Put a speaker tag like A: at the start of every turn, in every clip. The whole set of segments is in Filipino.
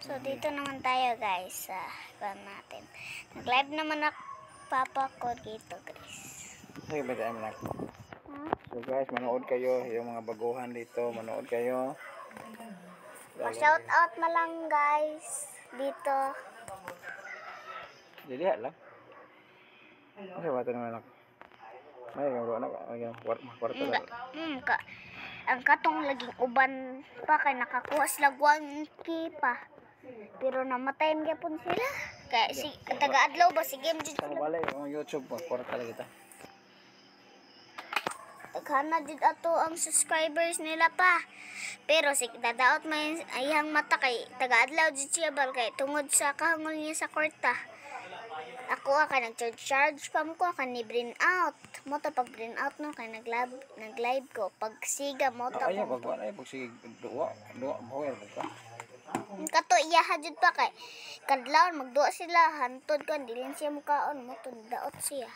A: So, dito naman tayo guys sa natin. Nag-live naman ako papa ko dito guys.
B: Sige ba tayo manak? So guys, manood kayo. Yung mga baguhan dito, manood kayo.
A: Pa-shout out na lang guys dito.
B: Jadi lang. Ano ba ito naman anak? May gawin anak. Kwarta lang.
A: Ang katong laging uban pa kay nakakuha sila guwang pa. Pero namatay gyapon sila. Kaya si taga-adlaw ba si game jud
B: Sa balik yung YouTube, kwarta lang kita.
A: Taghana jud ato ang subscribers nila pa. Pero si dadaot may ayang mata kay taga-adlaw jud siya bal kay tungod sa kahangol niya sa kwarta. Ako ka nag-charge pa mo ko ka ni brain out. Mo to pag brain out no kay nag-live ko pag siga mo to.
B: Ay, pag sige duwa mo ka.
A: Kato iya jud pa kay kadlawon magduwa sila hantod kan dilin siya mukaon mo to daot siya.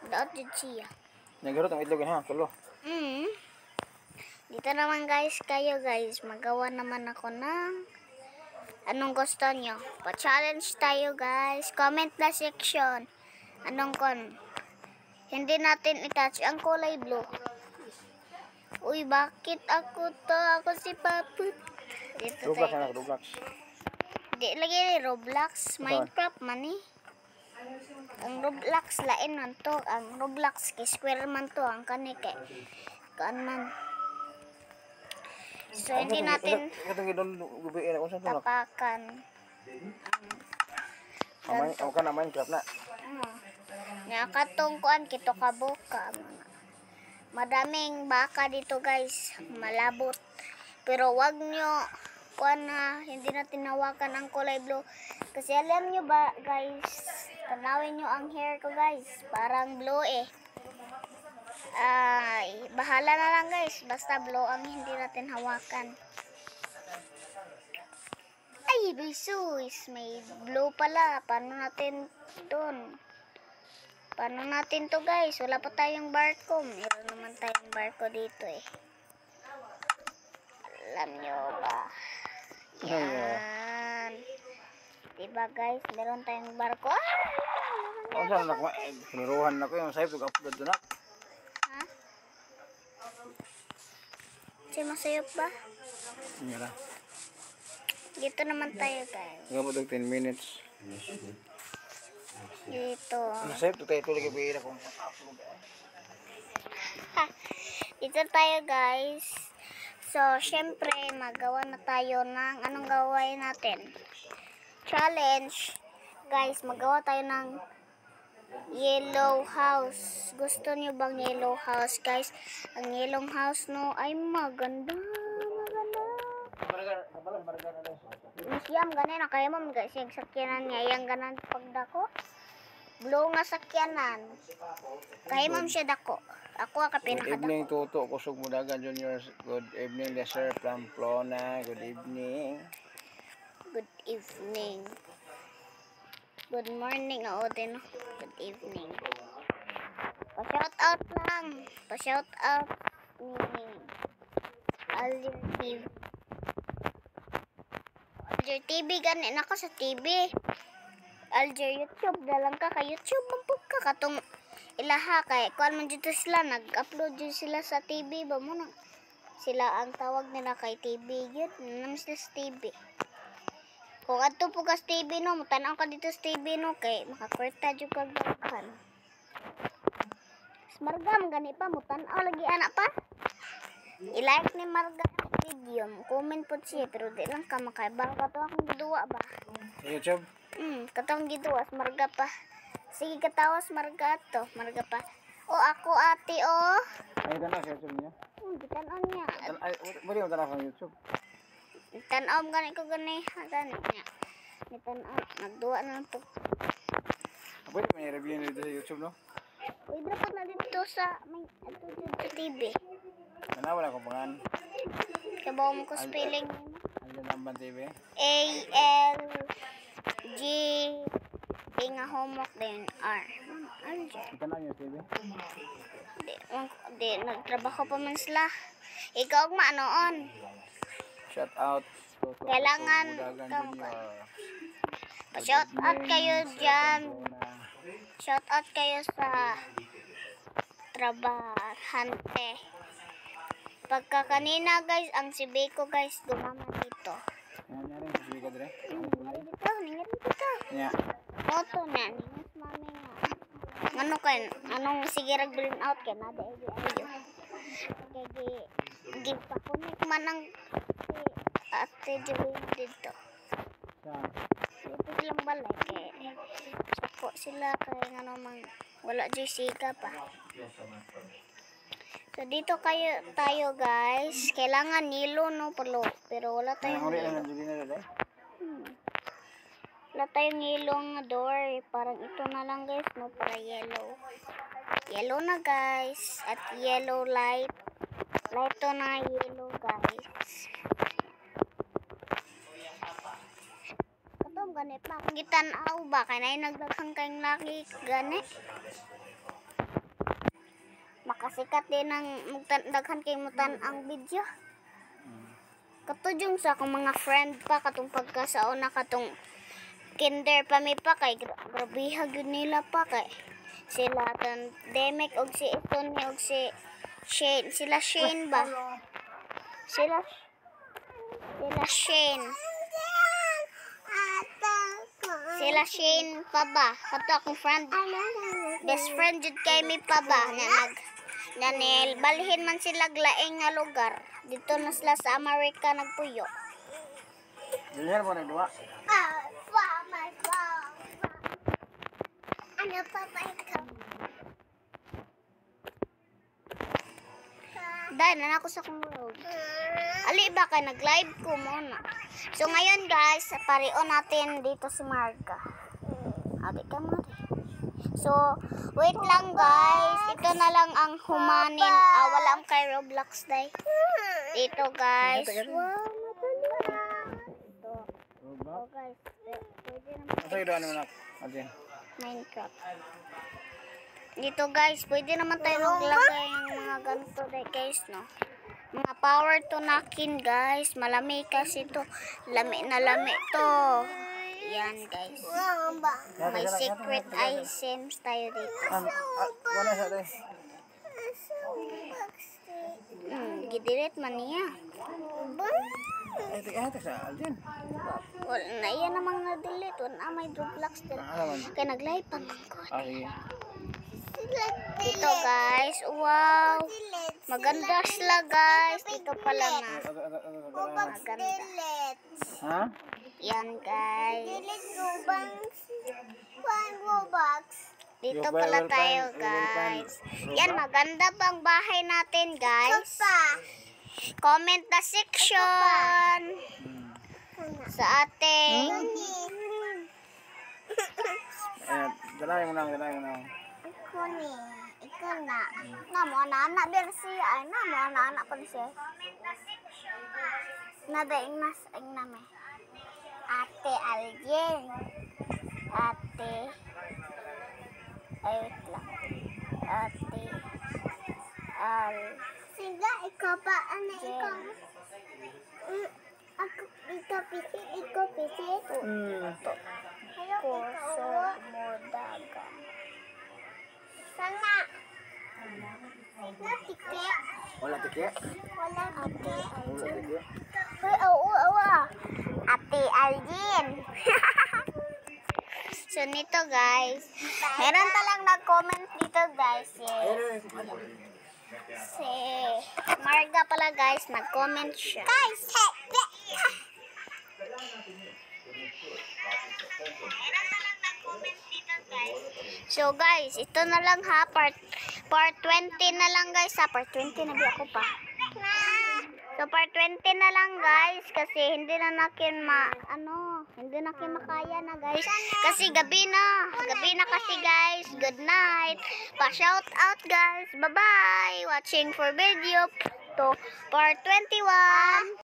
A: Daot jud siya.
B: Nagarot ang itlog ha, tulo.
A: Dito naman guys kayo guys magawa naman ako ng anong gusto nyo? Pa-challenge tayo guys. Comment na section. Anong hindi natin i-touch ang kulay blue. Uy, bakit ako to? Ako si Paput. Dito
B: Roblox
A: tayo.
B: anak, Roblox.
A: Di lagi Roblox. Minecraft man eh. Ang Roblox lain man to. Ang Roblox kay square man to. Ang kani kay kanan. So, hindi natin tapakan.
B: Ako ka na Minecraft na.
A: Nakatong kuan kito kabuka. Madaming baka dito guys. Malabot. Pero wag nyo kuan na hindi na tinawakan ang kulay blue. Kasi alam nyo ba guys, tanawin nyo ang hair ko guys. Parang blue eh. Ay, bahala na lang guys. Basta blue ang hindi natin hawakan. Ay, bisus. May blue pala. Paano natin doon? Paano natin to guys? Wala pa tayong barko. Meron naman tayong barko dito eh. Alam nyo ba? Yan. Diba guys? Meron tayong barko.
B: Ako saan anak, piniruhan na ko yung sa'yo, pag-upload doon na.
A: Ha? Siya masayop ba?
B: Hindi na.
A: Dito naman tayo guys.
B: Nagabot 10 minutes.
A: Dito.
B: Sa'yo, ito tayo tuloy kabihin akong upload.
A: Dito tayo guys. So, syempre, magawa na tayo ng anong gawain natin. Challenge. Guys, magawa tayo ng yellow house. Gusto niyo bang yellow house, guys? Ang yellow house, no, ay maganda. Museum, ganin. Kaya mo, mag-isig sakyanan niya. Yang ganan pagdako. Blue nga sakyanan. Kaya mo siya dako. Ako ang
B: Good
A: pinakadako.
B: evening, Tuto. Kusog Mudagan Junior. Good evening, Lesser Pamplona. Good evening.
A: Good evening. Good morning, Odin. Good evening. Pa-shout out lang. Pa-shout out ni Alger TV. Alger TV, ganin ako sa TV. Alger YouTube, dalang ka kay YouTube. Mampug ka katong ilaha kay kuan man dito sila. Nag-upload dito sila sa TV. Ba mo na? Sila ang tawag nila kay TV. Yun, naman sila sa TV. Kung ato po ka sa TV no, matanaw ka dito sa TV no, kay makakwarta dyan kagdakan. Marga, gani pa, mutanaw lagi anak pa. I-like ni Marga ang video, comment po siya, pero di lang ka makaiba. Kato akong giduwa ba?
B: YouTube?
A: Katong giduwa, Marga pa. Sige, katawas Marga to, Marga pa. O, ako ate, o.
B: Ay, tanaw sa YouTube niya.
A: Gitanaw niya.
B: Ay, pwede mo tanaw sa YouTube.
A: Tanaw, gani ko gani. Gani niya. Tanaw, nagduwa na lang po.
B: Pwede mo i-review nito sa YouTube, no?
A: Uy, dapat na dito sa, may, ato dito sa TV.
B: Tanaw na akong pangan.
A: Kabaw mo ko spelling.
B: Alger Lamban TV.
A: A-L-G di nga homework din R. Alger.
B: Tanaw niyo TV.
A: Di, nagtrabaho pa man sila. Ikaw ang maanoon.
B: Shout out
A: Kailangan
B: Budagan
A: ka
B: Junior.
A: shout out kayo dyan.
B: Luna.
A: Shout out kayo sa trabahante. Pagka kanina guys, ang si Beko guys gumama dito.
B: Yan na rin, sige ka dire.
A: Ningat dito.
B: Yeah.
A: Moto na, ningat mami nga. Ano kan, anong sige rag bring out kay nada egi ayo. Kaya gipakunik man ang si Ate Joey dito.
B: Saan?
A: Dito silang balay kay suko sila kay ano mang wala jay siga pa. So dito tayo guys. Kailangan yelo no pero wala tayong
B: Uri
A: yelo.
B: lang Julina dito.
A: Wala tayong yellow nga door. Parang ito na lang guys no para yellow. Yellow na guys. At yellow light. Light to na yellow guys. Katong gani pa. Gitan-aw ba? Kanay nagdaghang kayong laki gani. Makasikat din ang daghan kay mutan ang video. Katong sa akong mga friend pa katong pagkasaon na katong kinder pa mi pa kay grabiha gyud nila pa kay sila tan Demek og si Tony og si Shane sila Shane ba sila Shane pa ba kato akong friend best friend jud kay mi pa ba na balhin man sila glaeng nga lugar dito na sila sa Amerika nagpuyo.
B: Junior mo na dua.
A: Ano pa ba ikaw? Dahil na ako sa kong road. Ali ba ka nag-live ko muna. So ngayon guys, parion natin dito si Marga. Abi ka mo rin. So, wait lang guys. Ito na lang ang humanin. Walang kay Roblox day. Dito guys. Wow, ito. Oh guys. Pwede naman.
B: Asa ito ano na? Adin.
A: Minecraft. Dito guys, pwede naman tayo maglagay ng mga ganito guys, no? Mga power to nakin guys. Malami kasi to. Lami na lami to. Yan guys. May secret items tayo dito.
B: Wala sa ito.
A: Gidiret man niya.
B: Ito sa Alden.
A: Wala na yan namang na-delete. Wala may Roblox din. Kaya nag-live pa man ko.
B: Sige.
A: Dito guys. Wow. Maganda sila guys. Dito pala na. Maganda.
B: Ha?
A: Yan guys. Dito pala tayo guys. Yan, maganda bang bahay natin guys? Comment the section sa ating
B: Dalay mo lang.
A: Ikaw na. Namo anak versi ay namo anak pa siya. Nadaing mas ang name. Ate Aljen. Ate ay wait lang. Ate Al. Sige, ikaw pa ano ikaw? Ako ikaw pisit. Kurso Modagan. Sana. Natike.
B: Wala tike.
A: Wala ate.
B: Wala tike.
A: Uy, awa. Ate Aljen. So nito guys, meron talang nag-comment dito guys. Si Marga pala guys, nag-comment siya. Guys, so guys, ito na lang ha, part 20 na lang guys ha, part 20 na di ako pa. So part 20 na lang guys kasi hindi na nakin makaya na guys kasi gabi na kasi guys. Good night. Pa shout out guys. Bye bye. Watching for video to part 21.